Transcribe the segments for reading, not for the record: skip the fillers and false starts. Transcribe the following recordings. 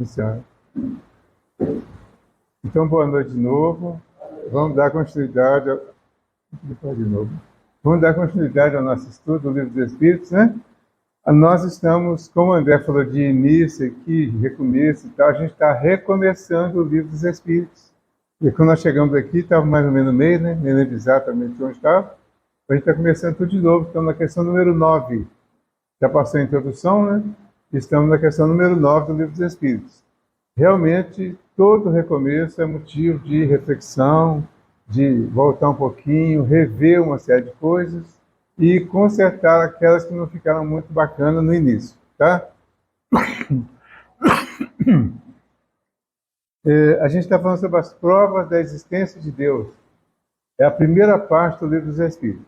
Senhora. Então, boa noite de novo. Vamos dar continuidade Vamos dar continuidade ao nosso estudo do Livro dos Espíritos, né? Nós estamos, como o André falou de início aqui, de recomeço e tal, a gente está recomeçando o Livro dos Espíritos. E quando nós chegamos aqui, estava mais ou menos no meio, né? Nem lembro exatamente onde estava. A gente está começando tudo de novo. Estamos na questão número 9. Já passou a introdução, né? Estamos na questão número 9 do Livro dos Espíritos. Realmente, todo recomeço é motivo de reflexão, de voltar um pouquinho, rever uma série de coisas e consertar aquelas que não ficaram muito bacanas no início, tá? A gente está falando sobre as provas da existência de Deus. É a primeira parte do Livro dos Espíritos.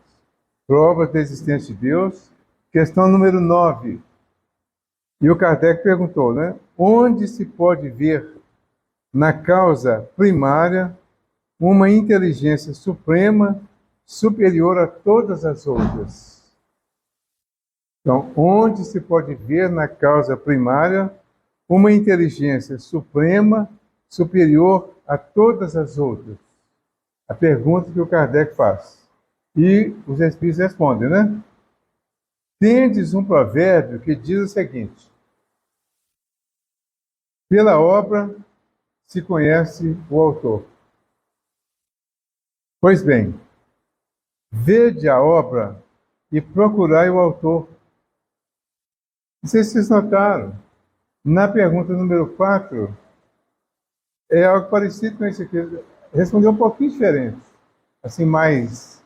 Provas da existência de Deus, questão número 9. E o Kardec perguntou, né? Onde se pode ver na causa primária uma inteligência suprema superior a todas as outras? Então, onde se pode ver na causa primária uma inteligência suprema superior a todas as outras? A pergunta que o Kardec faz. E os Espíritos respondem, né? Tendes um provérbio que diz o seguinte: pela obra se conhece o autor. Pois bem, vede a obra e procurai o autor. Não sei se vocês notaram, na pergunta número 4, é algo parecido com isso aqui. Respondeu um pouquinho diferente, assim, mais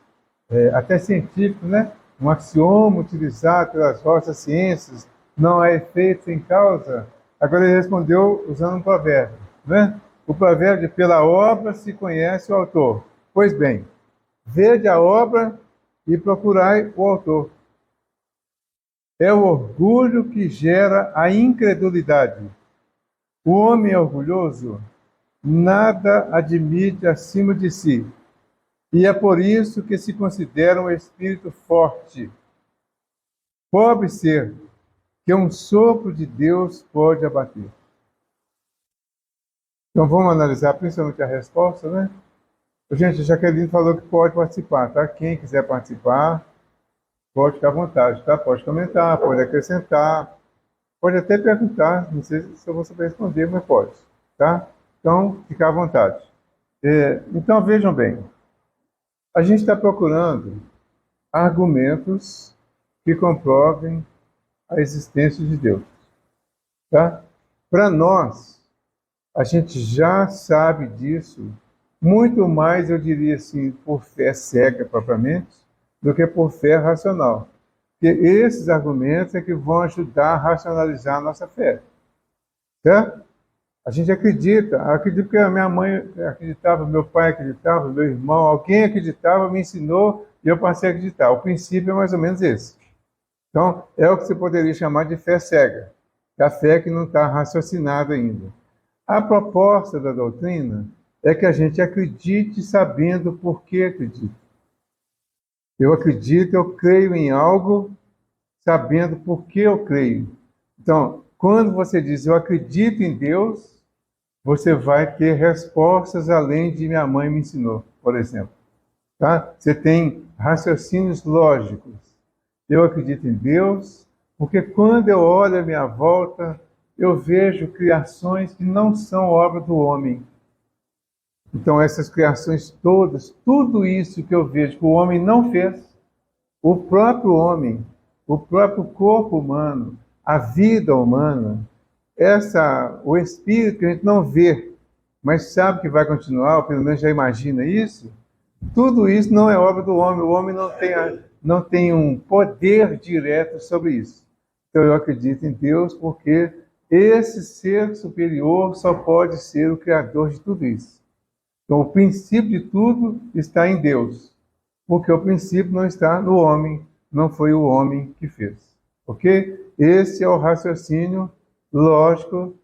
até científico, né? Um axioma utilizado pelas vossas ciências, não há efeito sem causa. Agora ele respondeu usando um provérbio, né? O provérbio de pela obra se conhece o autor. Pois bem, vede a obra e procurai o autor. É o orgulho que gera a incredulidade. O homem orgulhoso nada admite acima de si. E é por isso que se considera um espírito forte. Pobre ser que um sopro de Deus pode abater. Então vamos analisar principalmente a resposta, né? Gente, a Jaqueline falou que pode participar, tá? Quem quiser participar, pode ficar à vontade, tá? Pode comentar, pode acrescentar, pode até perguntar, não sei se eu vou saber responder, mas pode, tá? Então, fica à vontade. Então, vejam bem, a gente está procurando argumentos que comprovem a existência de Deus, tá? Para nós, a gente já sabe disso, muito mais, eu diria assim, por fé cega propriamente, do que por fé racional. Porque esses argumentos é que vão ajudar a racionalizar a nossa fé. Certo? A gente acredita que a minha mãe acreditava, meu pai acreditava, meu irmão, alguém acreditava, me ensinou e eu passei a acreditar. O princípio é mais ou menos esse. Então, é o que você poderia chamar de fé cega, a fé que não está raciocinada ainda. A proposta da doutrina é que a gente acredite sabendo por que acredita. Eu acredito, eu creio em algo, sabendo por que eu creio. Então, quando você diz eu acredito em Deus, você vai ter respostas além de minha mãe me ensinou, por exemplo. Tá? Você tem raciocínios lógicos. Eu acredito em Deus, porque quando eu olho à minha volta, eu vejo criações que não são obra do homem. Então, essas criações todas, tudo isso que eu vejo que o homem não fez, o próprio homem, o próprio corpo humano, a vida humana, o espírito que a gente não vê, mas sabe que vai continuar, ou pelo menos já imagina isso, tudo isso não é obra do homem. O homem não tem um poder direto sobre isso. Então, eu acredito em Deus porque esse ser superior só pode ser o criador de tudo isso. Então, o princípio de tudo está em Deus, porque o princípio não está no homem, não foi o homem que fez. Ok? Esse é o raciocínio lógico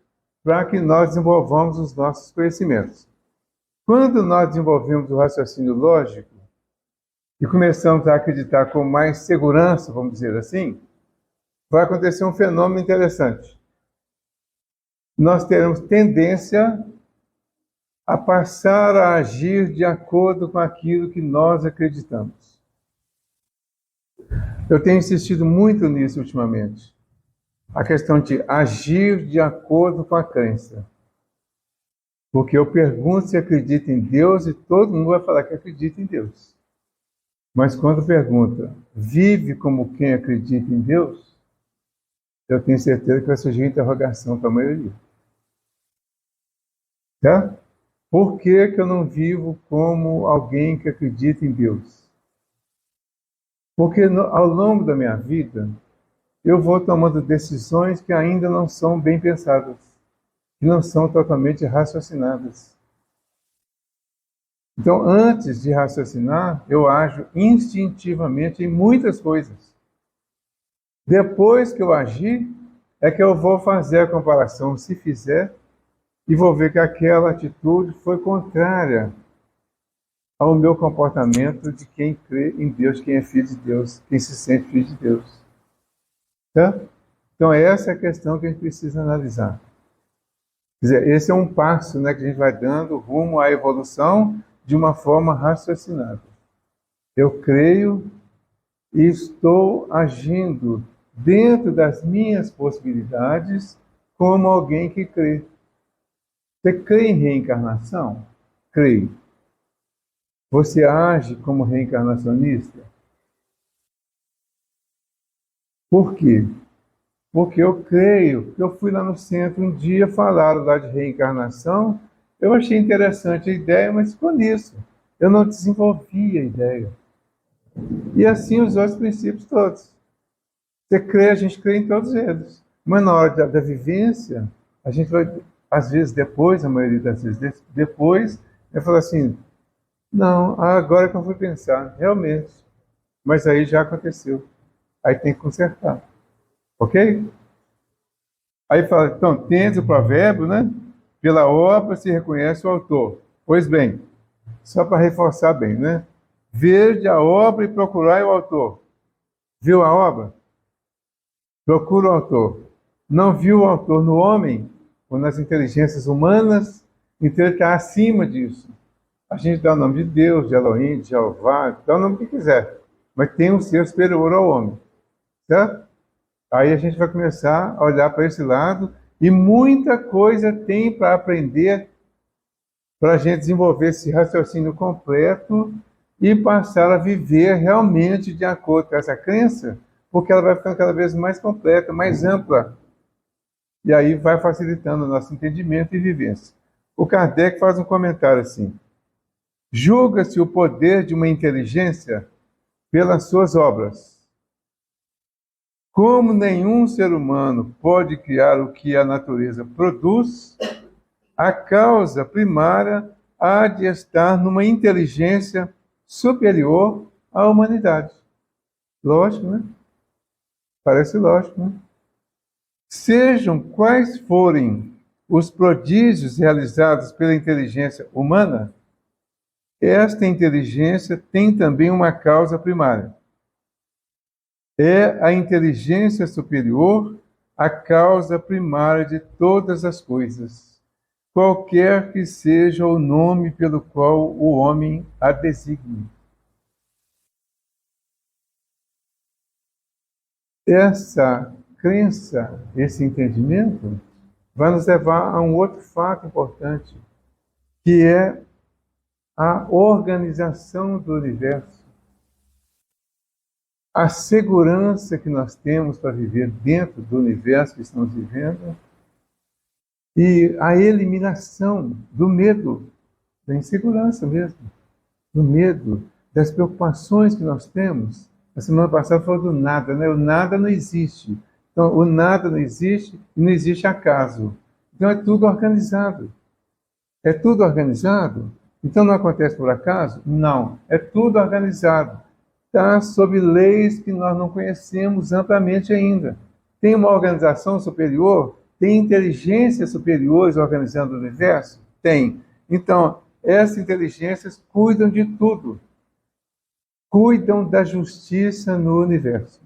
para que nós desenvolvamos os nossos conhecimentos. Quando nós desenvolvemos o raciocínio lógico e começamos a acreditar com mais segurança, vamos dizer assim, vai acontecer um fenômeno interessante. nós teremos tendência a passar a agir de acordo com aquilo que nós acreditamos. Eu tenho insistido muito nisso ultimamente. A questão de agir de acordo com a crença. Porque eu pergunto se acredita em Deus e todo mundo vai falar que acredita em Deus. Mas quando pergunta, vive como quem acredita em Deus, eu tenho certeza que vai surgir interrogação para a maioria. Certo? Por que eu não vivo como alguém que acredita em Deus? Porque ao longo da minha vida, eu vou tomando decisões que ainda não são bem pensadas, que não são totalmente raciocinadas. Então, antes de raciocinar, eu ajo instintivamente em muitas coisas. Depois que eu agir, é que eu vou fazer a comparação, se fizer, e vou ver que aquela atitude foi contrária ao meu comportamento de quem crê em Deus, quem é filho de Deus, quem se sente filho de Deus. Tá? Então, essa é a questão que a gente precisa analisar. Quer dizer, esse é um passo, né, que a gente vai dando rumo à evolução de uma forma raciocinada. Eu creio e estou agindo dentro das minhas possibilidades como alguém que crê. Você crê em reencarnação? Creio. Você age como reencarnacionista? Por quê? Porque eu creio que eu fui lá no centro um dia, falaram lá de reencarnação, eu achei interessante a ideia, mas ficou nisso. Eu não desenvolvi a ideia. E assim os outros princípios todos. Você crê, a gente crê em todos eles. Mas na hora da vivência, a gente vai, às vezes depois, a maioria das vezes depois, vai falar assim, não, agora que eu fui pensar, realmente. Mas aí já aconteceu. Aí tem que consertar. Ok? Aí fala, então, tens o provérbio, né? Pela obra se reconhece o autor. Pois bem, só para reforçar bem, né? Vede a obra e procurai o autor. Viu a obra? Procura o autor. Não viu o autor no homem ou nas inteligências humanas, então ele está acima disso. A gente dá o nome de Deus, de Elohim, de Jeová, dá o nome que quiser. Mas tem um ser superior ao homem. Certo? Aí a gente vai começar a olhar para esse lado e muita coisa tem para aprender para a gente desenvolver esse raciocínio completo e passar a viver realmente de acordo com essa crença, porque ela vai ficando cada vez mais completa, mais ampla. E aí vai facilitando o nosso entendimento e vivência. O Kardec faz um comentário assim: julga-se o poder de uma inteligência pelas suas obras. Como nenhum ser humano pode criar o que a natureza produz, a causa primária há de estar numa inteligência superior à humanidade. Lógico, né? Parece lógico, né? Sejam quais forem os prodígios realizados pela inteligência humana, esta inteligência tem também uma causa primária. É a inteligência superior a causa primária de todas as coisas, qualquer que seja o nome pelo qual o homem a designe. Essa crença, esse entendimento, vai nos levar a um outro fato importante, que é a organização do universo. A segurança que nós temos para viver dentro do universo que estamos vivendo e a eliminação do medo, da insegurança mesmo, do medo, das preocupações que nós temos. A semana passada falou do nada, né? O nada não existe. Então, o nada não existe e não existe acaso. Então, é tudo organizado. É tudo organizado? Então, não acontece por acaso? Não. É tudo organizado. Está sob leis que nós não conhecemos amplamente ainda. Tem uma organização superior? Tem inteligências superiores organizando o universo? Tem. Então, essas inteligências cuidam de tudo. Cuidam da justiça no universo.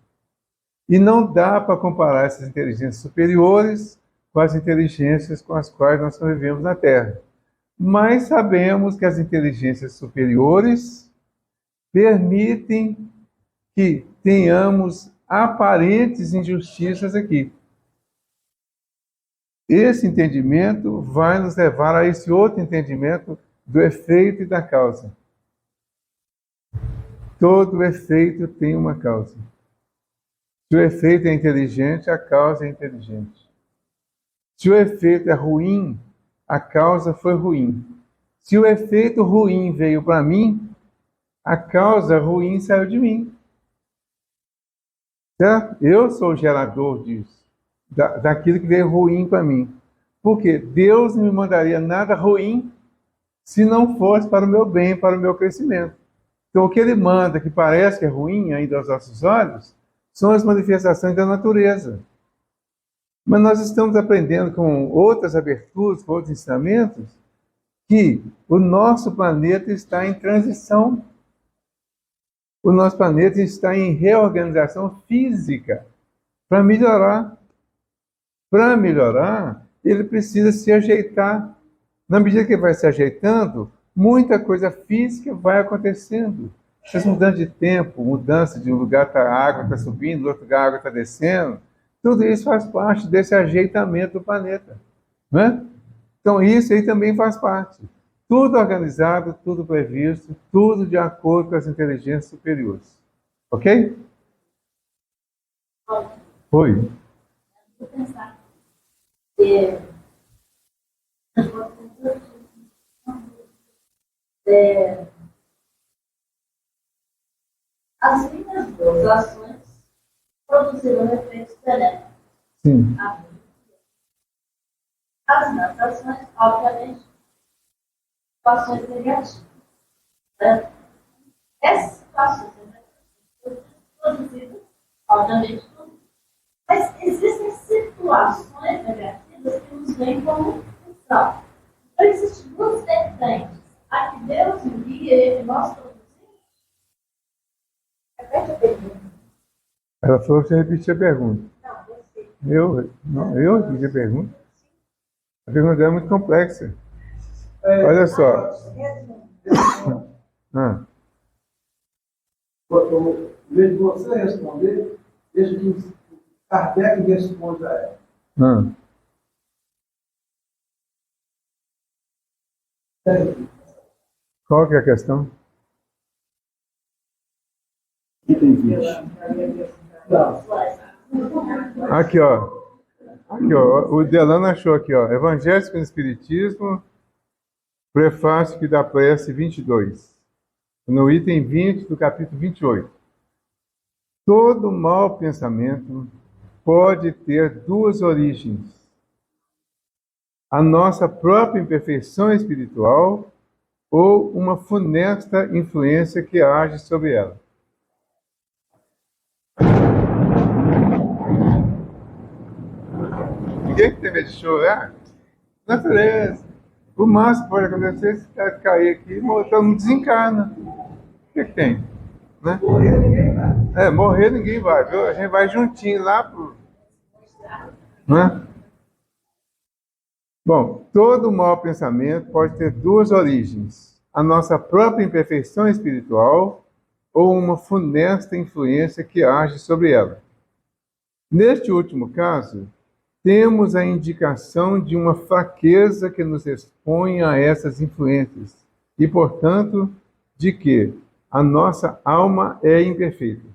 E não dá para comparar essas inteligências superiores com as inteligências com as quais nós convivemos na Terra. Mas sabemos que as inteligências superiores permitem que tenhamos aparentes injustiças aqui. Esse entendimento vai nos levar a esse outro entendimento do efeito e da causa. Todo efeito tem uma causa. Se o efeito é inteligente, a causa é inteligente. Se o efeito é ruim, a causa foi ruim. Se o efeito ruim veio para mim, a causa ruim saiu de mim. Certo? Eu sou o gerador disso, daquilo que veio ruim para mim. Porque Deus não me mandaria nada ruim se não fosse para o meu bem, para o meu crescimento. Então, o que Ele manda, que parece que é ruim ainda aos nossos olhos, são as manifestações da natureza. Mas nós estamos aprendendo com outras aberturas, com outros ensinamentos, que o nosso planeta está em transição. O nosso planeta está em reorganização física para melhorar. Para melhorar, ele precisa se ajeitar. Na medida que ele vai se ajeitando, muita coisa física vai acontecendo. Essas mudanças de tempo, mudança de um lugar a água está subindo, do outro lugar a água está descendo, tudo isso faz parte desse ajeitamento do planeta. Né? Então isso aí também faz parte. Tudo organizado, tudo previsto, tudo de acordo com as inteligências superiores. Ok? Oi. Vou pensar. As minhas duas ações produziram efeitos benéficos. Sim. As minhas ações, obviamente, situações negativas. Né? Essas situações negativas produzidas, obviamente, mas existem situações negativas que nos vêm como função. Então, existem duas vertentes. A que Deus envia e nós produzimos. Repete a pergunta. Ela falou que você repetiu a pergunta. Não, você. Eu repeti a pergunta. A pergunta é muito complexa. Olha só. Em vez de você responder, deixa que Kardec responda a ela. Qual que é a questão? Item 20. Aqui, ó. Aqui, ó. O Delano achou aqui, ó. Evangelho com Espiritismo, prefácio que dá prece 22. No item 20 do capítulo 28. Todo mau pensamento pode ter duas origens. A nossa própria imperfeição espiritual ou uma funesta influência que age sobre ela. Ninguém tem medo de chorar? Natureza. O máximo que pode acontecer é se cair aqui e todo mundo desencarna. O que tem? Né? Morrer ninguém vai, viu? A gente vai juntinho lá pro... Né? Bom, todo mau pensamento pode ter duas origens. A nossa própria imperfeição espiritual ou uma funesta influência que age sobre ela. Neste último caso, temos a indicação de uma fraqueza que nos expõe a essas influências e, portanto, de que a nossa alma é imperfeita.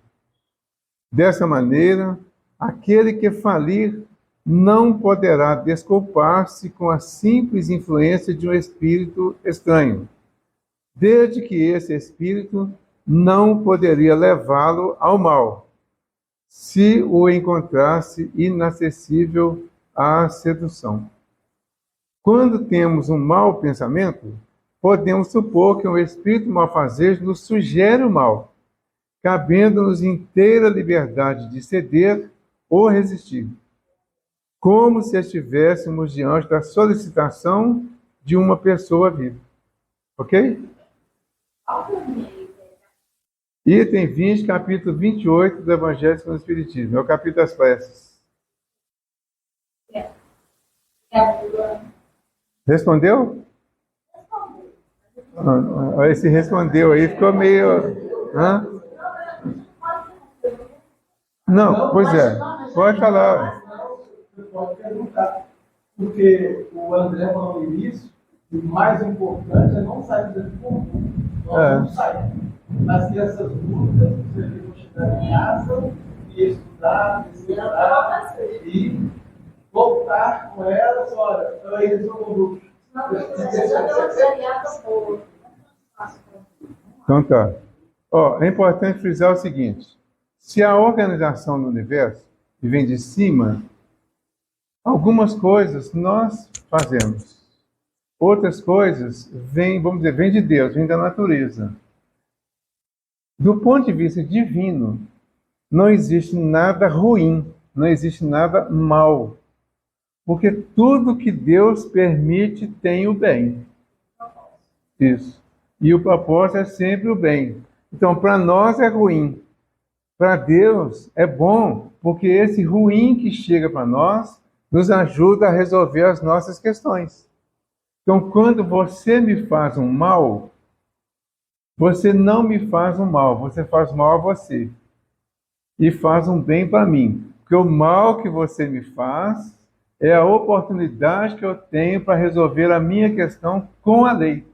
Dessa maneira, aquele que falir não poderá desculpar-se com a simples influência de um espírito estranho, desde que esse espírito não poderia levá-lo ao mal, se o encontrasse inacessível à sedução. Quando temos um mau pensamento, podemos supor que um espírito malfazejo nos sugere o mal, cabendo-nos inteira liberdade de ceder ou resistir, como se estivéssemos diante da solicitação de uma pessoa viva. Ok? Item 20, capítulo 28 do Evangelho segundo o Espiritismo. É o capítulo das preces. Respondeu? Esse respondeu aí ficou meio... Hã? Não, pois é. Pode falar. Você pode perguntar. Porque o André falou no início, o mais importante é não sair do comum. Nós não saímos. Mas que essas dúvidas, você vão chegar em casa e estudar e voltar com elas. Olha, eu aí sou um grupo. Então tá. Ó, é importante frisar o seguinte: se a organização do universo vem de cima, algumas coisas nós fazemos. Outras coisas vêm, vamos dizer, vêm de Deus, vêm da natureza. Do ponto de vista divino, não existe nada ruim, não existe nada mal. Porque tudo que Deus permite tem o bem. Isso. E o propósito é sempre o bem. Então, para nós é ruim. Para Deus é bom, porque esse ruim que chega para nós nos ajuda a resolver as nossas questões. Então, quando você me faz um mal, você não me faz um mal, você faz mal a você. E faz um bem para mim. Porque o mal que você me faz é a oportunidade que eu tenho para resolver a minha questão com a lei.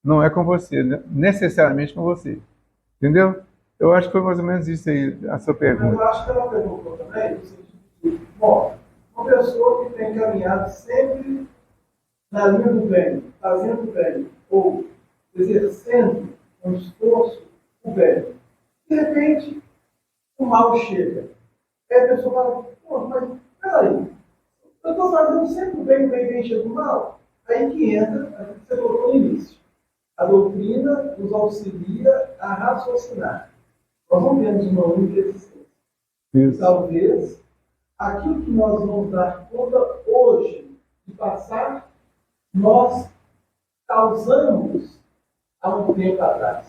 Não é com você, necessariamente com você. Entendeu? Eu acho que foi mais ou menos isso aí, a sua pergunta. Eu acho que ela perguntou também, no sentido de, bom, uma pessoa que tem caminhado sempre na linha do bem, fazendo o bem, ou exercendo um esforço o bem. De repente, o mal chega. Aí a pessoa fala, pô, mas peraí, eu estou fazendo sempre o bem, chega o mal. Aí que entra, a que você colocou no início. A doutrina nos auxilia a raciocinar. Nós não temos uma única existência. Isso. Talvez aquilo que nós vamos dar conta hoje de passar, nós causamos há um tempo atrás.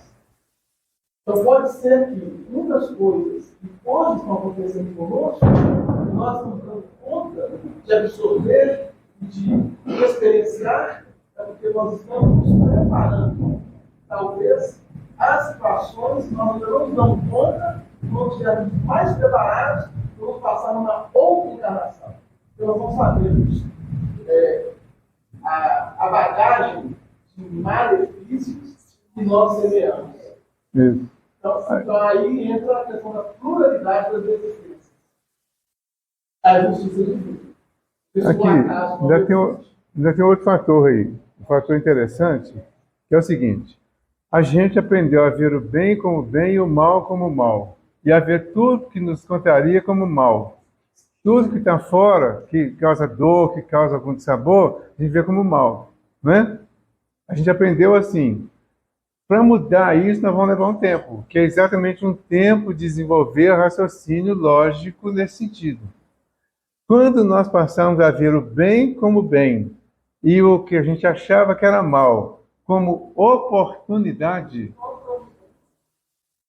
Então pode ser que muitas coisas que hoje estão acontecendo conosco, nós não damos conta de absorver e de experienciar, é porque nós estamos nos preparando. Talvez as situações nós ainda não nos damos conta, quando estivermos mais preparados, vamos passar numa outra encarnação. Então nós vamos saber a bagagem de malefícios que nós semeamos. Isso. Então aí entra a questão da pluralidade das existências. A justiça divina. Aqui, ainda tem outro fator aí, um fator interessante, que é o seguinte: a gente aprendeu a ver o bem como bem e o mal como mal, e a ver tudo que nos contraria como mal. Tudo que está fora, que causa dor, que causa algum dissabor, a gente vê como mal, não é? A gente aprendeu assim. Para mudar isso, nós vamos levar um tempo, que é exatamente um tempo de desenvolver raciocínio lógico nesse sentido. Quando nós passamos a ver o bem como bem e o que a gente achava que era mal como oportunidade,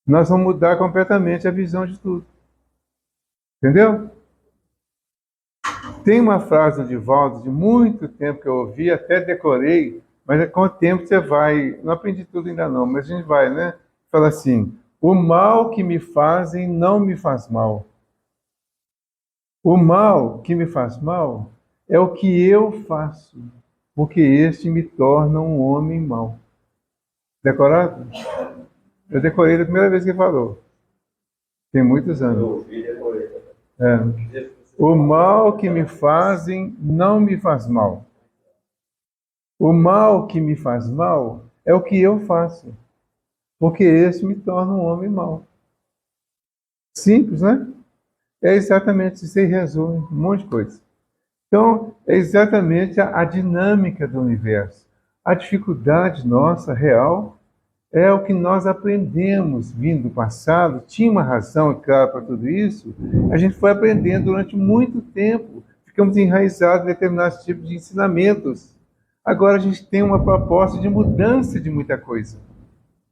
nós vamos mudar completamente a visão de tudo. Entendeu? Tem uma frase do Divaldo de muito tempo que eu ouvi, até decorei, mas com o tempo você vai... Não aprendi tudo ainda não, mas a gente vai, né? Fala assim: o mal que me fazem não me faz mal. O mal que me faz mal é o que eu faço, porque este me torna um homem mau. Decorado? Eu decorei da primeira vez que ele falou. Tem muitos anos. É. O mal que me fazem não me faz mal. O mal que me faz mal é o que eu faço, porque este me torna um homem mau. Simples, né? É exatamente isso aí, resume um monte de coisa. Então, é exatamente a dinâmica do universo. A dificuldade nossa, real, é o que nós aprendemos vindo do passado. Tinha uma razão, claro, para tudo isso. A gente foi aprendendo durante muito tempo. Ficamos enraizados em determinados tipos de ensinamentos. Agora a gente tem uma proposta de mudança de muita coisa,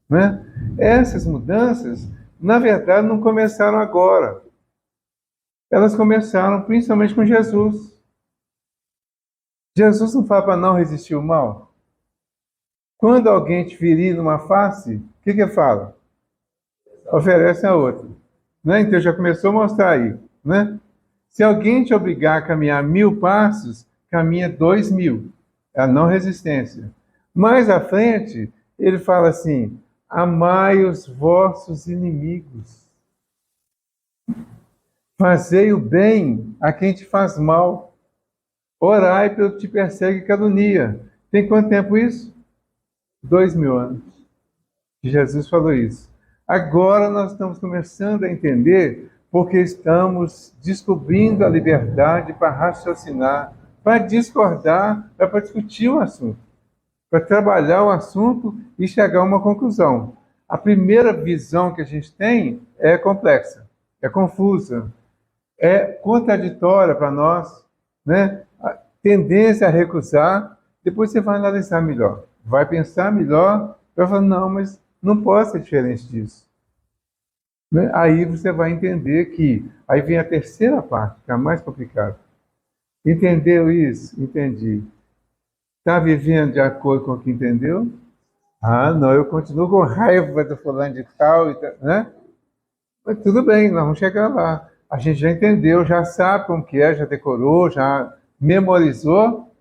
né? Essas mudanças, na verdade, não começaram agora. Elas começaram principalmente com Jesus. Jesus não fala para não resistir ao mal? Quando alguém te ferir numa face, o que ele fala? Oferece a outra. Né? Então já começou a mostrar aí. Né? Se alguém te obrigar a caminhar 1000 passos, caminha 2000. É a não resistência. Mais à frente, ele fala assim: amai os vossos inimigos. Fazei o bem a quem te faz mal. Orai pelo que te persegue e calunia. Tem quanto tempo isso? 2000 anos. Que Jesus falou isso. Agora nós estamos começando a entender porque estamos descobrindo a liberdade para raciocinar, para discordar, para discutir o assunto, para trabalhar o assunto e chegar a uma conclusão. A primeira visão que a gente tem é complexa, é confusa, é contraditória para nós, né? A tendência a recusar, depois você vai analisar melhor, vai pensar melhor, vai falar, não, mas não pode ser diferente disso. Né? Aí você vai entender que, aí vem a terceira parte, que é a mais complicada. Entendeu isso? Entendi. Está vivendo de acordo com o que entendeu? Ah, não, eu continuo com raiva do fulano de tal, né? Mas tudo bem, nós vamos chegar lá. A gente já entendeu, já sabe como que é, já decorou, já memorizou,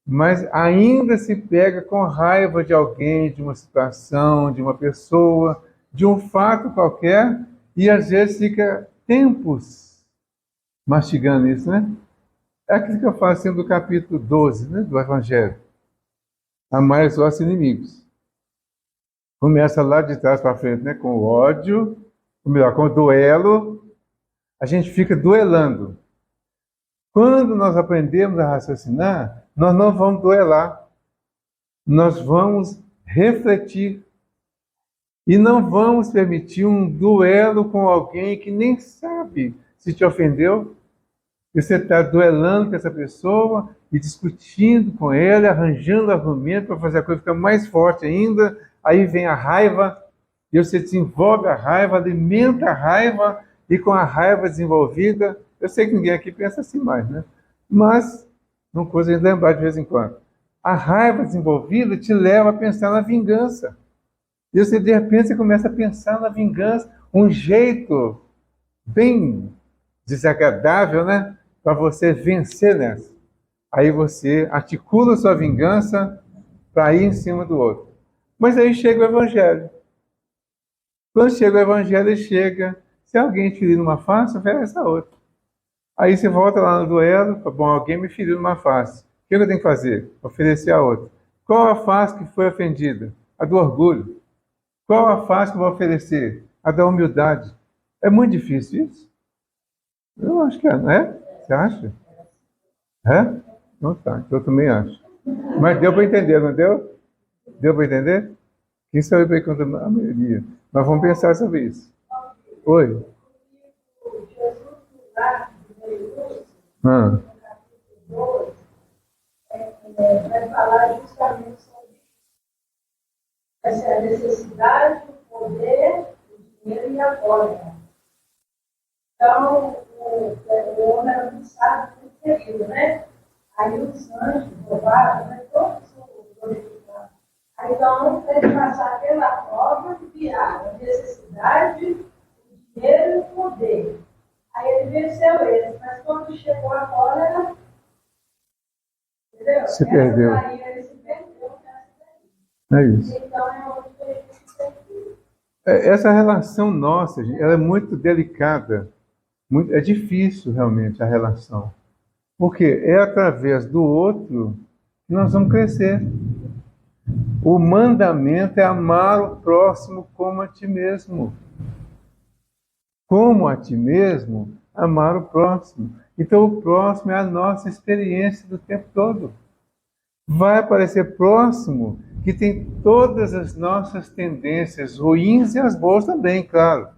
mas ainda se pega com raiva de alguém, de uma situação, de uma pessoa, de um fato qualquer, e às vezes fica tempos mastigando isso, né? É aquilo que eu falo assim do capítulo 12, né, do Evangelho. Amar os vossos inimigos. Começa lá de trás para frente, né, com o ódio, ou melhor, com o duelo. A gente fica duelando. Quando nós aprendemos a raciocinar, nós não vamos duelar. Nós vamos refletir. E não vamos permitir um duelo com alguém que nem sabe se te ofendeu. E você está duelando com essa pessoa e discutindo com ela, arranjando argumento para fazer a coisa ficar mais forte ainda. Aí vem a raiva, e você desenvolve a raiva, alimenta a raiva, e com a raiva desenvolvida, eu sei que ninguém aqui pensa assim mais, né? Mas, não coisa de lembrar de vez em quando. A raiva desenvolvida te leva a pensar na vingança. E você, de repente, você começa a pensar na vingança, um jeito bem desagradável, né? Para você vencer nessa. Aí você articula sua vingança para ir em cima do outro. Mas aí chega o Evangelho. Quando chega o Evangelho, ele chega. Se alguém te ferir numa face, oferece a outra. Aí você volta lá no duelo, fala, bom, alguém me feriu numa face. O que eu tenho que fazer? Oferecer a outra. Qual a face que foi ofendida? A do orgulho. Qual a face que eu vou oferecer? A da humildade. É muito difícil isso? Eu acho que é, não é? Você acha? É? Não tá, então eu também acho. Mas deu para entender, não deu? Deu para entender? Quem sabe para conta a maioria. Mas vamos pensar sobre isso. Oi? Ah. Vai falar justamente sobre essa necessidade, o poder, o dinheiro e a glória. Então, o homem era muito sábio, muito querido, né? Aí os anjos roubaram, né? Todos os glorificados. Aí, então, ele passar pela prova de virar a necessidade, o dinheiro e o poder. Aí ele venceu eles, mas quando chegou a cólera, entendeu? Se perdeu. Aí ele se perdeu. É isso. Então, é onde ele se perdeu. Essa relação nossa, gente, ela é muito delicada. É difícil, realmente, a relação. Porque é através do outro que nós vamos crescer. O mandamento é amar o próximo como a ti mesmo. Como a ti mesmo, amar o próximo. Então, o próximo é a nossa experiência do tempo todo. Vai aparecer próximo que tem todas as nossas tendências ruins e as boas também, claro.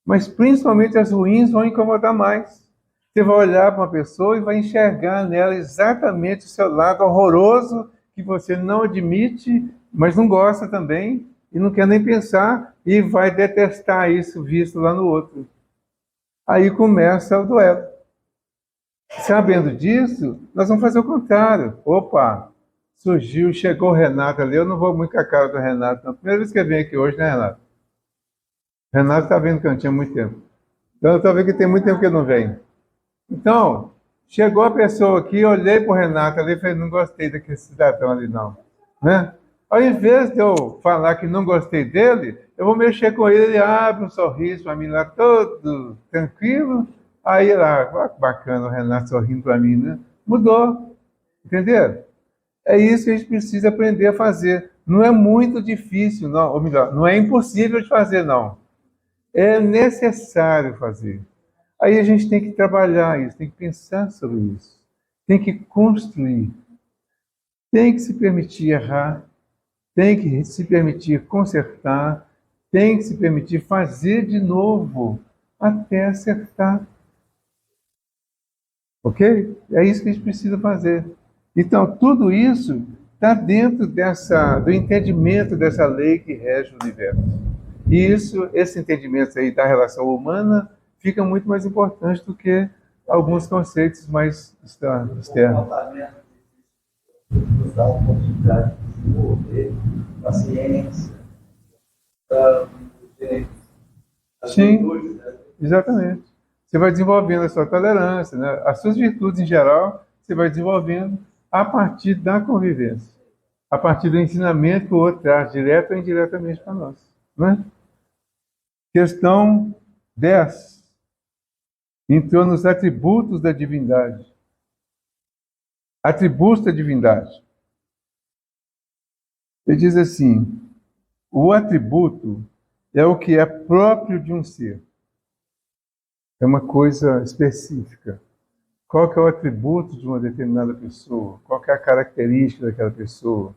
Mas principalmente as ruins vão incomodar mais. Você vai olhar para uma pessoa e vai enxergar nela exatamente o seu lado horroroso que você não admite, mas não gosta também e não quer nem pensar e vai detestar isso visto lá no outro. Aí começa o duelo. Sabendo disso, nós vamos fazer o contrário. Opa, surgiu, chegou o Renato ali, eu não vou muito com a cara do Renato, não. Primeira vez que ele vem aqui hoje, né, Renato? O Renato está vendo que eu não tinha muito tempo. Então, eu estou vendo que tem muito tempo que ele não vem. Então, chegou a pessoa aqui, olhei para o Renato ali e falei, não gostei daquele cidadão ali, não. Né? Ao invés de eu falar que não gostei dele, eu vou mexer com ele, ele abre um sorriso para mim lá, todo tranquilo. Aí lá, ó, que bacana o Renato sorrindo para mim, né? Mudou, entendeu? É isso que a gente precisa aprender a fazer. Não é muito difícil, não, ou melhor, não é impossível de fazer, não. É necessário fazer. Aí a gente tem que trabalhar isso, tem que pensar sobre isso, tem que construir, tem que se permitir errar, tem que se permitir consertar, tem que se permitir fazer de novo até acertar. Ok? É isso que a gente precisa fazer. Então, tudo isso está dentro do entendimento dessa lei que rege o universo. E esse entendimento aí da relação humana fica muito mais importante do que alguns conceitos mais externos. Nos dá a oportunidade de desenvolver paciência, as Sim, virtudes, né? exatamente. Você vai desenvolvendo a sua tolerância, né? As suas virtudes em geral, você vai desenvolvendo a partir da convivência, a partir do ensinamento que o outro traz, direto ou indiretamente para nós. Né? Questão 10. Entrou nos atributos da divindade. Atributos da divindade. Ele diz assim: o atributo é o que é próprio de um ser. É uma coisa específica. Qual que é o atributo de uma determinada pessoa? Qual que é a característica daquela pessoa?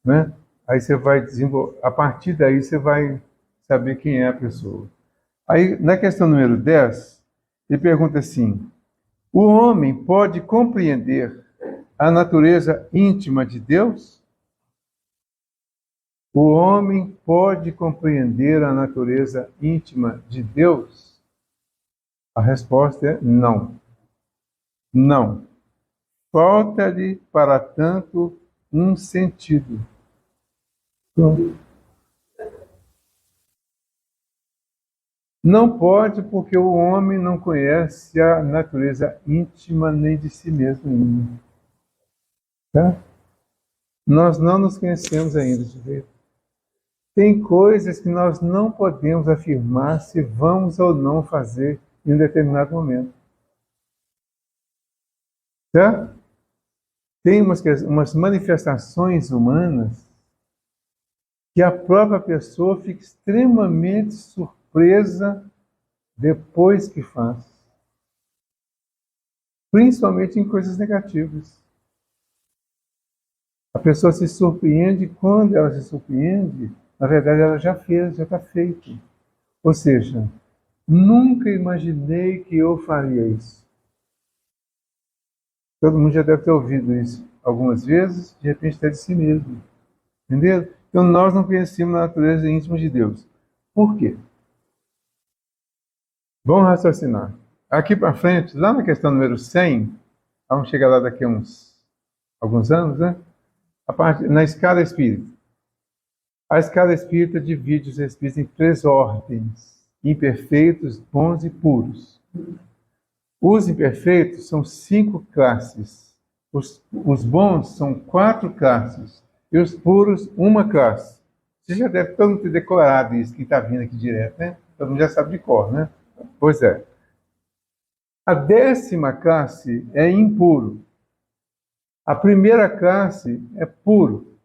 Né? Aí você vai desenvolver, a partir daí você vai saber quem é a pessoa. Aí, na questão número 10, ele pergunta assim: o homem pode compreender a natureza íntima de Deus? O homem pode compreender a natureza íntima de Deus? A resposta é não. Não. Falta-lhe, para tanto, um sentido. Pronto. Não pode, porque o homem não conhece a natureza íntima nem de si mesmo ainda. Tá? Nós não nos conhecemos ainda direito. Tem coisas que nós não podemos afirmar se vamos ou não fazer em um determinado momento. Tá? Tem umas manifestações humanas que a própria pessoa fica extremamente surpresa depois que faz. Principalmente em coisas negativas. A pessoa se surpreende, quando ela se surpreende, na verdade ela já fez, já está feito. Ou seja, nunca imaginei que eu faria isso. Todo mundo já deve ter ouvido isso algumas vezes, de repente até de si mesmo. Entendeu? Então nós não conhecemos a natureza íntima de Deus. Por quê? Vamos raciocinar. Aqui para frente, lá na questão número 100, vamos chegar lá daqui a alguns anos, né? Na escala espírita. A escala espírita divide os espíritos em 3 ordens: imperfeitos, bons e puros. Os imperfeitos são 5 classes. Os bons são 4 classes. E os puros, 1 classe. Você já deve todo mundo ter decorado isso, quem está vindo aqui direto, né? Todo mundo já sabe de cor, né? Pois é. A 10ª classe é impuro. A 1ª classe é puro.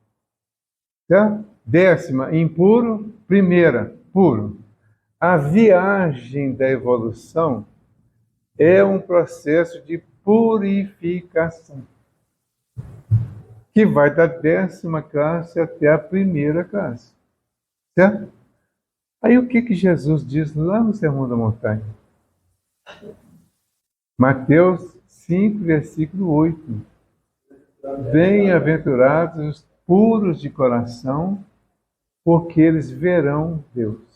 Tá? 10ª, impuro. 1ª, puro. A viagem da evolução é um processo de purificação, que vai da 10ª classe até a 1ª classe. Certo? Aí o que Jesus diz lá no Sermão da Montanha? Mateus 5, versículo 8. Bem-aventurados os puros de coração, porque eles verão Deus.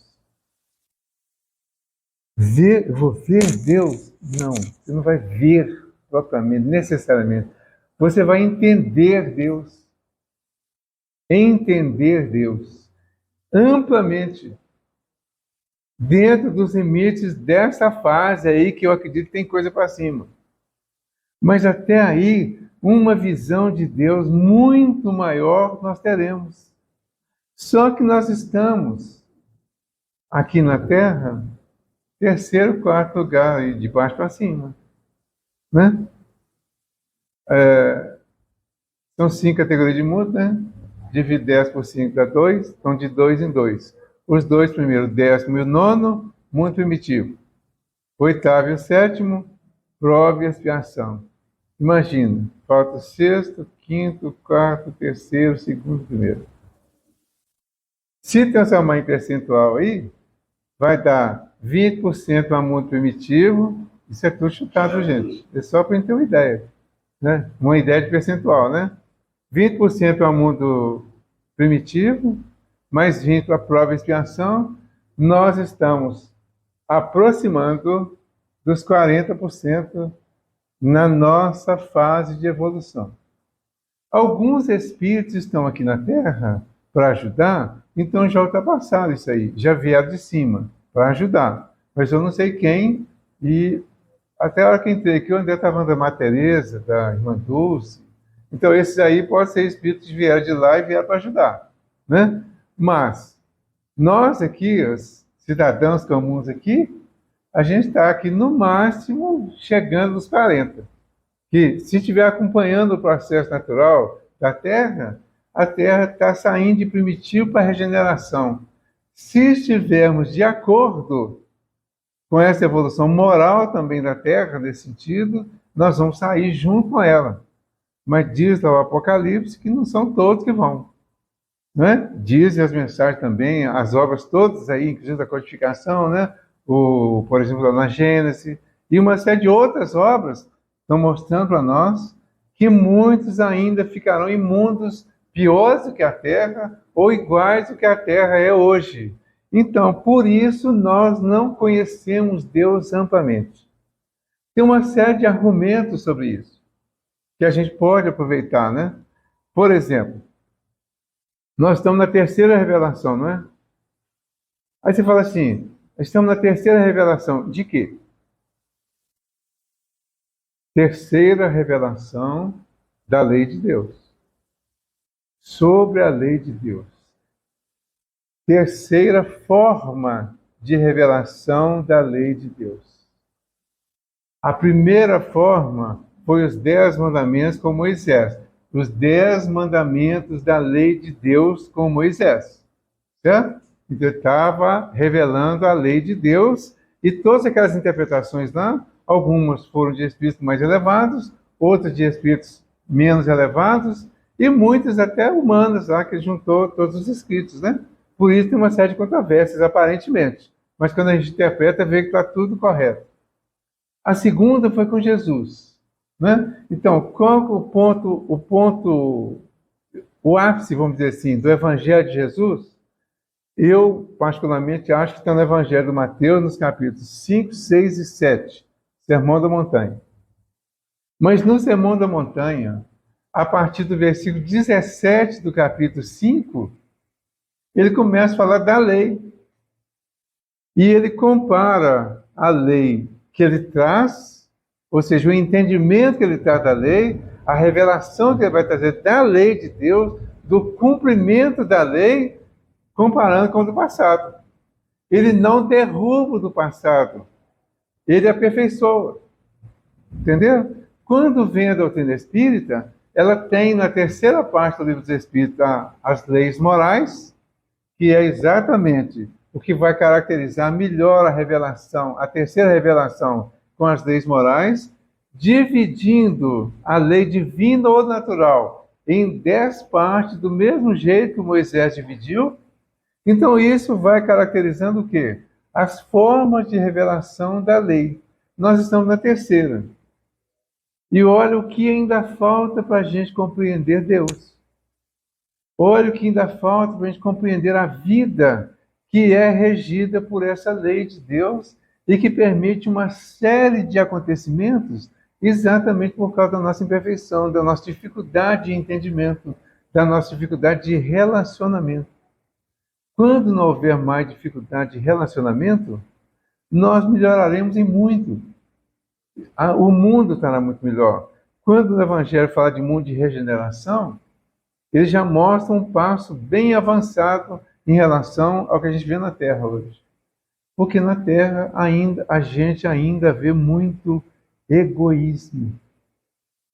Vou ver Deus? Não, você não vai ver propriamente, necessariamente. Você vai entender Deus. Entender Deus amplamente, dentro dos limites dessa fase aí, que eu acredito que tem coisa para cima. Mas até aí, uma visão de Deus muito maior nós teremos. Só que nós estamos aqui na Terra, terceiro, quarto lugar, aí, de baixo para cima. Né? São 5 categorias de mundo, né? Divide 10 por 5 dá 2, então de 2 em 2. Os dois primeiros, o 10º e o 9º, mundo primitivo. O 8º e o 7º, prova e expiação. Imagina, falta o 6º, 5º, 4º, 3º, 2º, 1º. Se transformar em percentual aí, vai dar 20% a mundo primitivo. Isso é tudo chutado, gente. É só para a gente ter uma ideia. Né? Uma ideia de percentual, né? 20% ao mundo primitivo, mais 20% para a prova e expiação, nós estamos aproximando dos 40% na nossa fase de evolução. Alguns espíritos estão aqui na Terra para ajudar, então já ultrapassaram isso aí, já vieram de cima para ajudar. Mas eu não sei quem, e até a hora que entrei aqui, o André estava falando da Maria Teresa, da Irmã Dulce. Então, esses aí podem ser espíritos que vieram de lá e vieram para ajudar. Né? Mas, nós aqui, os cidadãos comuns aqui, a gente está aqui no máximo chegando nos 40. Que se estiver acompanhando o processo natural da Terra, a Terra está saindo de primitivo para regeneração. Se estivermos de acordo com essa evolução moral também da Terra, nesse sentido, nós vamos sair junto com ela. Mas diz lá o Apocalipse que não são todos que vão. Né? Dizem as mensagens também, as obras todas aí, inclusive a codificação, né? Por exemplo, lá na Gênesis, e uma série de outras obras estão mostrando para nós que muitos ainda ficarão em mundos piores do que a Terra ou iguais do que a Terra é hoje. Então, por isso, nós não conhecemos Deus amplamente. Tem uma série de argumentos sobre isso, que a gente pode aproveitar, né? Por exemplo, nós estamos na terceira revelação, não é? Aí você fala assim, estamos na terceira revelação. De quê? Terceira revelação da lei de Deus. Sobre a lei de Deus. Terceira forma de revelação da lei de Deus. A primeira forma foi os 10 mandamentos com Moisés. Os 10 mandamentos da lei de Deus com Moisés. Certo? Então, ele estava revelando a lei de Deus e todas aquelas interpretações lá, algumas foram de espíritos mais elevados, outras de espíritos menos elevados e muitas até humanas lá, que ele juntou todos os escritos, né? Por isso tem uma série de controvérsias, aparentemente. Mas quando a gente interpreta, vê que está tudo correto. A segunda foi com Jesus. Né? Então, qual o ápice, vamos dizer assim, do Evangelho de Jesus? Eu, particularmente, acho que está no Evangelho de Mateus, nos capítulos 5, 6 e 7, Sermão da Montanha. Mas no Sermão da Montanha, a partir do versículo 17 do capítulo 5, ele começa a falar da lei. E ele compara a lei que ele traz, ou seja, o entendimento que ele traz da lei, a revelação que ele vai trazer da lei de Deus, do cumprimento da lei, comparando com o do passado. Ele não derruba o do passado, ele aperfeiçoa. Entendeu? Quando vem a doutrina espírita, ela tem na terceira parte do livro dos Espíritos as leis morais, que é exatamente o que vai caracterizar melhor a revelação, a terceira revelação com as leis morais, dividindo a lei divina ou natural em 10 partes, do mesmo jeito que Moisés dividiu. Então isso vai caracterizando o quê? As formas de revelação da lei. Nós estamos na terceira. E olha o que ainda falta para a gente compreender Deus. Olha o que ainda falta para a gente compreender a vida que é regida por essa lei de Deus e que permite uma série de acontecimentos Exatamente por causa da nossa imperfeição, da nossa dificuldade de entendimento, da nossa dificuldade de relacionamento. Quando não houver mais dificuldade de relacionamento, nós melhoraremos em muito. O mundo estará muito melhor. Quando o Evangelho fala de mundo de regeneração, ele já mostra um passo bem avançado em relação ao que a gente vê na Terra hoje. Porque na Terra a gente ainda vê muito egoísmo.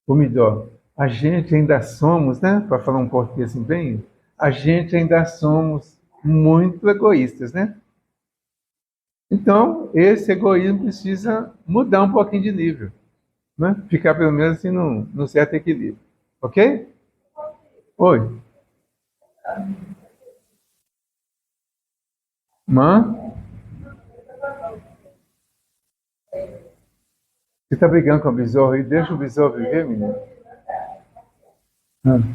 Ou melhor, a gente ainda somos, né? Para falar um português assim bem, a gente ainda somos muito egoístas, né? Então, esse egoísmo precisa mudar um pouquinho de nível, né? Ficar pelo menos assim no certo equilíbrio. Ok? Oi. Mãe? Você está brigando com o besouro aí? Deixa o besouro viver, menino.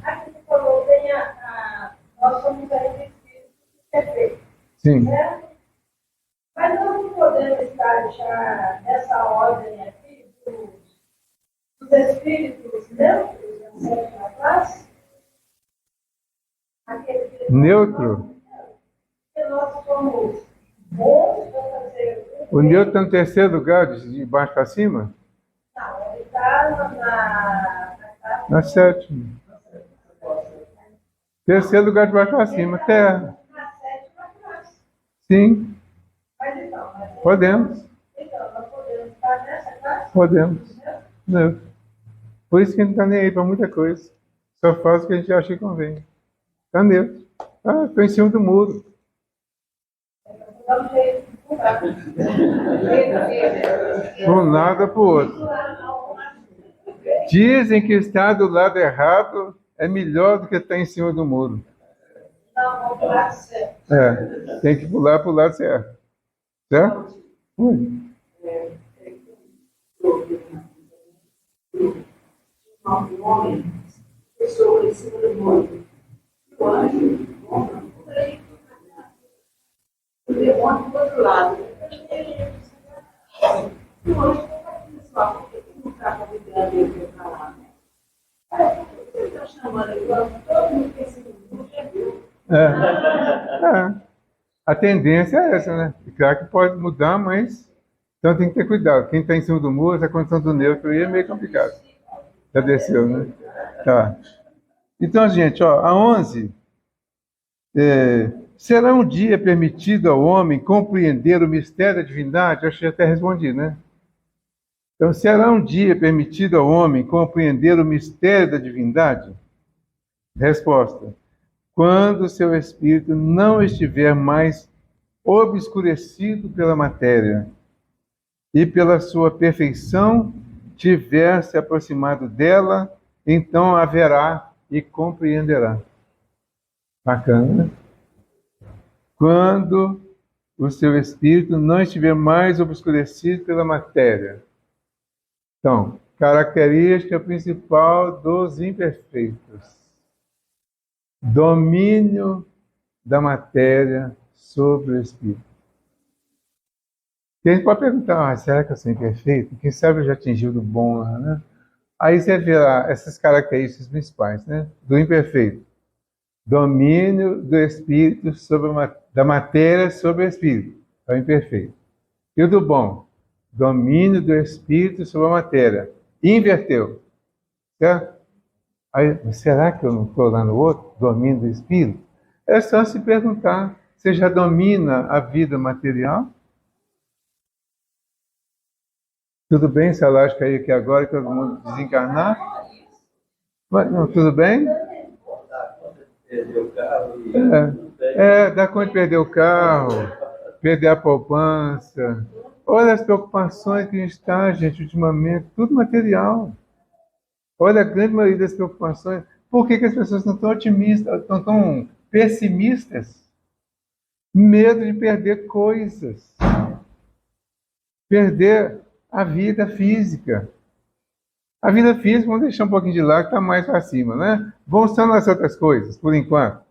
Aqui você falou, nós somos aí perfeitos, Sim. certo? Mas nós não podemos estar já nessa ordem aqui dos espíritos neutros, na sétima classe? Neutro? Que nós somos bons para fazer O neutro está no terceiro lugar, de baixo para cima? Não, ele está Na sétima. Terceiro lugar de baixo para cima, terra. na sétima classe. Sim, Mas então, podemos. então, nós podemos estar nessa classe? Podemos. Neutro. Por isso que a gente não está nem aí para muita coisa. Só faz o que a gente acha que convém. Está neutro. Ah, estou em cima do muro. Dá um jeito de pular. De um lado para o outro. Dizem que estar do lado errado é melhor do que estar em cima do muro. Não, vamos pular certo. É, tem que pular para o lado certo. Certo? Ui. Um homem, pessoa em cima do mundo. O anjo, o demônio do outro lado. O anjo está aqui, pessoal, por que não está convidando ele para lá? Ele está chamando agora, todo mundo que em cima do mundo já viu. A tendência é essa, né? E claro que pode mudar, mas então tem que ter cuidado. Quem está em cima do muro, essa condição do neutro aí é meio complicado. Já desceu, né? Tá. Então, gente, ó, a 11. Será um dia permitido ao homem compreender o mistério da divindade? Acho que já até respondi, né? Então, será um dia permitido ao homem compreender o mistério da divindade? Resposta: quando seu espírito não estiver mais obscurecido pela matéria e pela sua perfeição tiver se aproximado dela, então haverá e compreenderá. Bacana, né? Quando o seu espírito não estiver mais obscurecido pela matéria. Então, característica principal dos imperfeitos: domínio da matéria sobre o espírito. E a gente pode perguntar, será que eu sou imperfeito? Quem sabe eu já atingi o do bom lá, né? Aí você vê lá essas características principais, né? Do imperfeito: domínio do espírito sobre da matéria sobre o espírito, é o imperfeito. E o do bom: domínio do espírito sobre a matéria. Inverteu, certo? Aí, será que eu não estou lá no outro? Domínio do espírito? É só se perguntar: você já domina a vida material? Tudo bem se a laje cair aqui agora e todo mundo desencarnar? Não, tudo bem? Perder o carro Dá conta de perder o carro, perder a poupança. Olha as preocupações que a gente está, gente, ultimamente, tudo material. Olha a grande maioria das preocupações. Por que as pessoas estão tão otimistas, estão tão pessimistas? Medo de perder coisas. Perder a vida física. A vida física, vamos deixar um pouquinho de lado, que está mais para cima, né? Vamos só nas outras coisas, por enquanto.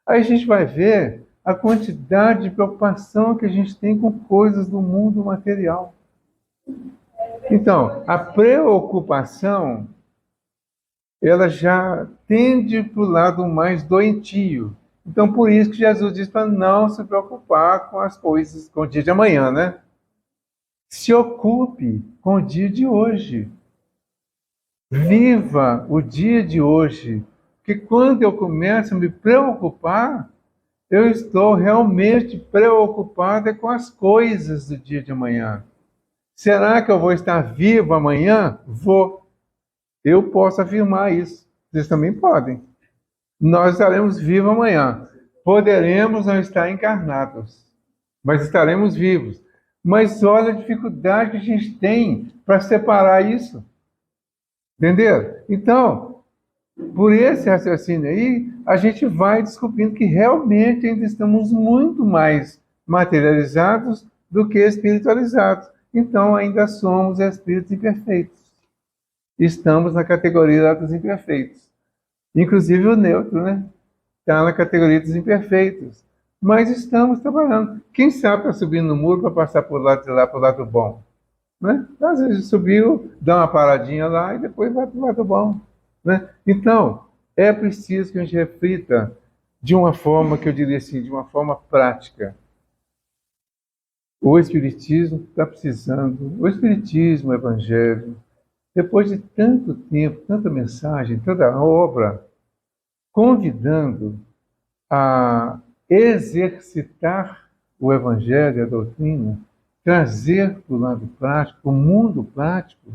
Aí a gente vai ver a quantidade de preocupação que a gente tem com coisas do mundo material. Então, a preocupação, ela já tende para o lado mais doentio. Então, por isso que Jesus diz para não se preocupar com as coisas, com o dia de amanhã, né? Se ocupe com o dia de hoje. Viva o dia de hoje. Porque quando eu começo a me preocupar, eu estou realmente preocupado com as coisas do dia de amanhã. Será que eu vou estar vivo amanhã? Vou. Eu posso afirmar isso. Vocês também podem. Nós estaremos vivos amanhã. Poderemos não estar encarnados, mas estaremos vivos. Mas olha a dificuldade que a gente tem para separar isso. Entenderam? Então, por esse raciocínio aí, a gente vai descobrindo que realmente ainda estamos muito mais materializados do que espiritualizados. Então, ainda somos espíritos imperfeitos. Estamos na categoria dos imperfeitos. Inclusive o neutro, né? Está na categoria dos imperfeitos. Mas estamos trabalhando. Quem sabe está subindo no muro para passar por lado de lá, para o lado bom. Né? Às vezes subiu, dá uma paradinha lá e depois vai para o lado bom. Né? Então, é preciso que a gente reflita de uma forma, que eu diria assim, de uma forma prática. O Espiritismo está precisando, o Espiritismo, o Evangelho, depois de tanto tempo, tanta mensagem, tanta obra, convidando a exercitar o Evangelho, a doutrina, trazer para o lado prático, o mundo prático,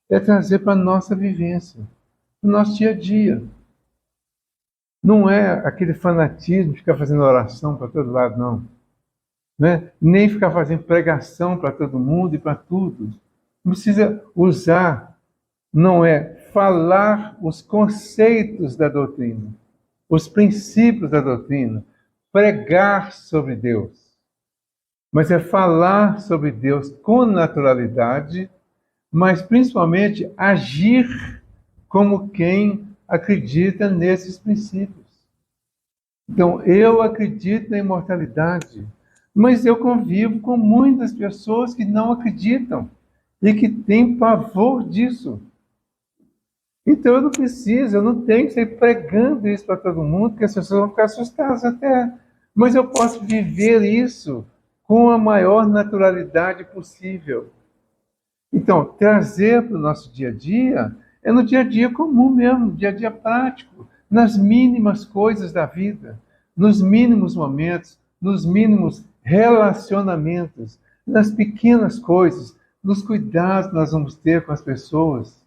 é trazer para a nossa vivência, para o nosso dia a dia. Não é aquele fanatismo de ficar fazendo oração para todo lado, não. Né? Nem ficar fazendo pregação para todo mundo e para tudo. Não precisa usar, não é falar os conceitos da doutrina, os princípios da doutrina, pregar sobre Deus. Mas é falar sobre Deus com naturalidade, mas principalmente agir como quem acredita nesses princípios. Então, eu acredito na imortalidade, mas eu convivo com muitas pessoas que não acreditam e que têm pavor disso. Então, eu não preciso, eu não tenho que sair pregando isso para todo mundo, porque as pessoas vão ficar assustadas até. Mas eu posso viver isso com a maior naturalidade possível. Então, trazer para o nosso dia a dia é no dia a dia comum mesmo, no dia a dia prático, nas mínimas coisas da vida, nos mínimos momentos, nos mínimos relacionamentos, nas pequenas coisas, nos cuidados que nós vamos ter com as pessoas,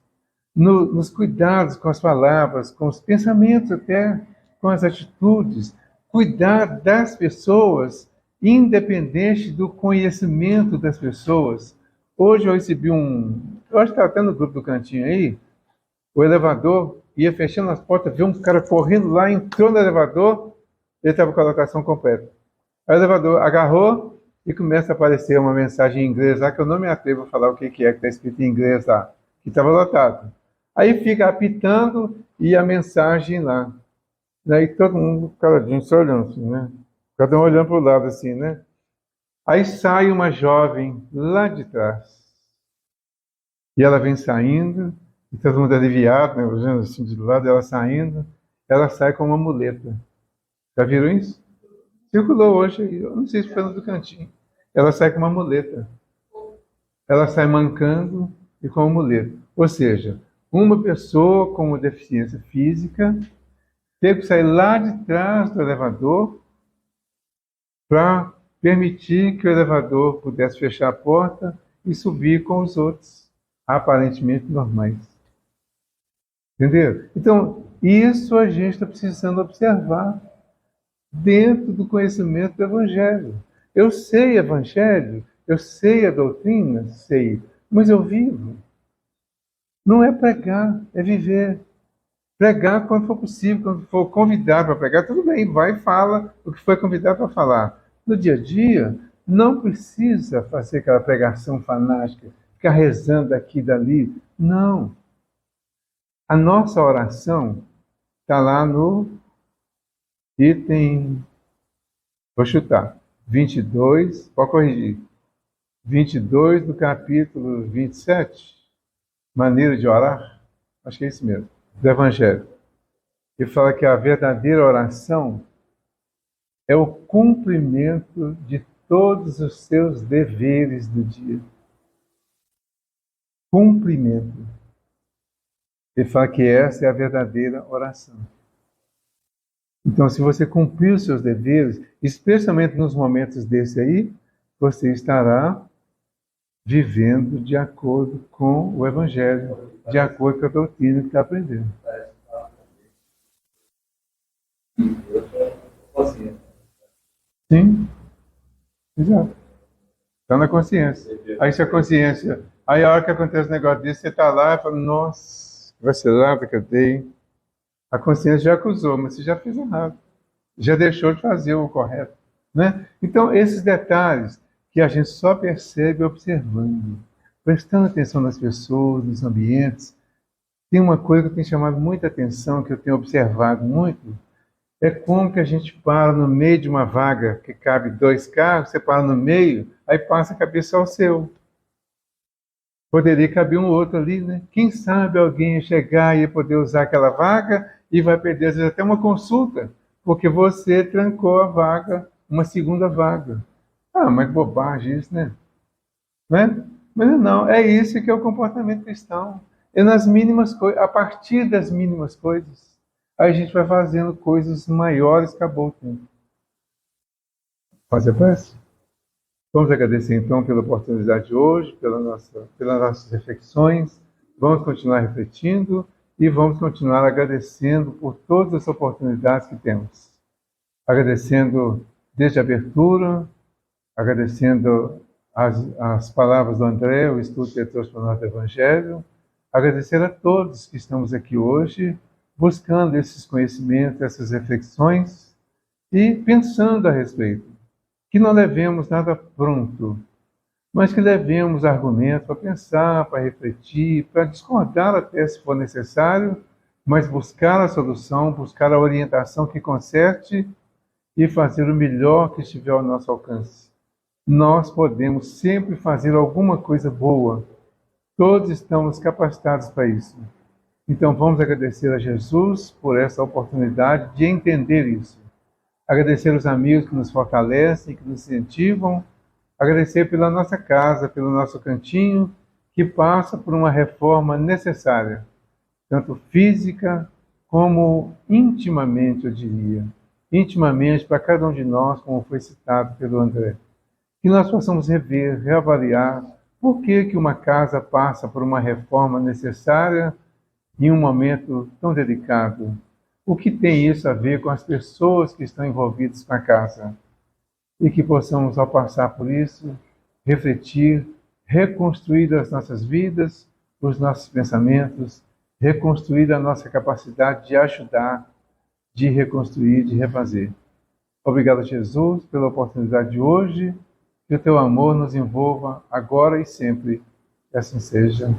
nos cuidados com as palavras, com os pensamentos até, com as atitudes, cuidar das pessoas, independente do conhecimento das pessoas. Hoje eu recebi eu acho que está até no grupo do Cantinho aí, o elevador ia fechando as portas, viu um cara correndo lá, entrou no elevador, ele estava com a locação completa. Aí o elevador agarrou e começa a aparecer uma mensagem em inglês lá, que eu não me atrevo a falar o que é, que está escrito em inglês lá, que estava lotado. Aí fica apitando e a mensagem lá. Aí todo mundo, caladinho, só olhando assim, né? Cada um olhando para o lado assim, né? Aí sai uma jovem lá de trás. E ela vem saindo, e todo mundo aliviado, né? Olhando assim de lado, ela saindo. Ela sai com uma muleta. Já viram isso? Circulou hoje, eu não sei se foi no do Cantinho. Ela sai com uma muleta. Ela sai mancando e com uma muleta. Ou seja, uma pessoa com deficiência física teve que sair lá de trás do elevador para permitir que o elevador pudesse fechar a porta e subir com os outros, aparentemente normais. Entendeu? Então, isso a gente está precisando observar dentro do conhecimento do Evangelho. Eu sei Evangelho, eu sei a doutrina, sei, mas eu vivo. Não é pregar, é viver. Pregar quando for possível, quando for convidado para pregar, tudo bem, vai e fala o que foi convidado para falar. No dia a dia, não precisa fazer aquela pregação fanática, ficar rezando aqui e dali. Não. A nossa oração está lá no item, vou chutar, 22, pode corrigir, 22 do capítulo 27, maneira de orar, acho que é isso mesmo, do Evangelho. Ele fala que a verdadeira oração é o cumprimento de todos os seus deveres do dia. Cumprimento. Ele fala que essa é a verdadeira oração. Então, se você cumprir os seus deveres, especialmente nos momentos desse aí, você estará vivendo de acordo com o Evangelho, de acordo com a doutrina que está aprendendo. Sim, exato. Está na consciência. Aí se a consciência... Aí a hora que acontece um negócio desse, você está lá e fala, nossa, que vacilada que eu dei. A consciência já acusou, mas você já fez errado. Já deixou de fazer o correto. Né? Então, esses detalhes que a gente só percebe observando, prestando atenção nas pessoas, nos ambientes. Tem uma coisa que tem chamado muita atenção, que eu tenho observado muito, é como que a gente para no meio de uma vaga que cabe 2 carros, você para no meio, aí passa a cabeça só o seu. Poderia caber um outro ali, né? Quem sabe alguém ia chegar e ia poder usar aquela vaga e vai perder, às vezes, até uma consulta, porque você trancou a vaga, uma segunda vaga. Ah, mas bobagem isso, né? Mas não, é isso que é o comportamento cristão. É nas mínimas coisas, a partir das mínimas coisas, aí a gente vai fazendo coisas maiores, acabou o tempo. Fazer prece? Vamos agradecer então pela oportunidade de hoje, pelas nossas reflexões. Vamos continuar refletindo e vamos continuar agradecendo por todas as oportunidades que temos. Agradecendo desde a abertura, agradecendo as palavras do André, o estudo que ele trouxe para o nosso Evangelho. Agradecer a todos que estamos aqui hoje, buscando esses conhecimentos, essas reflexões e pensando a respeito. Que não levemos nada pronto, mas que levemos argumentos para pensar, para refletir, para discordar até se for necessário, mas buscar a solução, buscar a orientação que conserte e fazer o melhor que estiver ao nosso alcance. Nós podemos sempre fazer alguma coisa boa. Todos estamos capacitados para isso. Então vamos agradecer a Jesus por essa oportunidade de entender isso. Agradecer os amigos que nos fortalecem, que nos incentivam. Agradecer pela nossa casa, pelo nosso cantinho, que passa por uma reforma necessária, tanto física como intimamente, eu diria. Intimamente para cada um de nós, como foi citado pelo André. Que nós possamos rever, reavaliar por que uma casa passa por uma reforma necessária em um momento tão delicado. O que tem isso a ver com as pessoas que estão envolvidas com a casa? E que possamos, ao passar por isso, refletir, reconstruir as nossas vidas, os nossos pensamentos, reconstruir a nossa capacidade de ajudar, de reconstruir, de refazer. Obrigado, Jesus, pela oportunidade de hoje. Que o teu amor nos envolva agora e sempre. Que assim seja.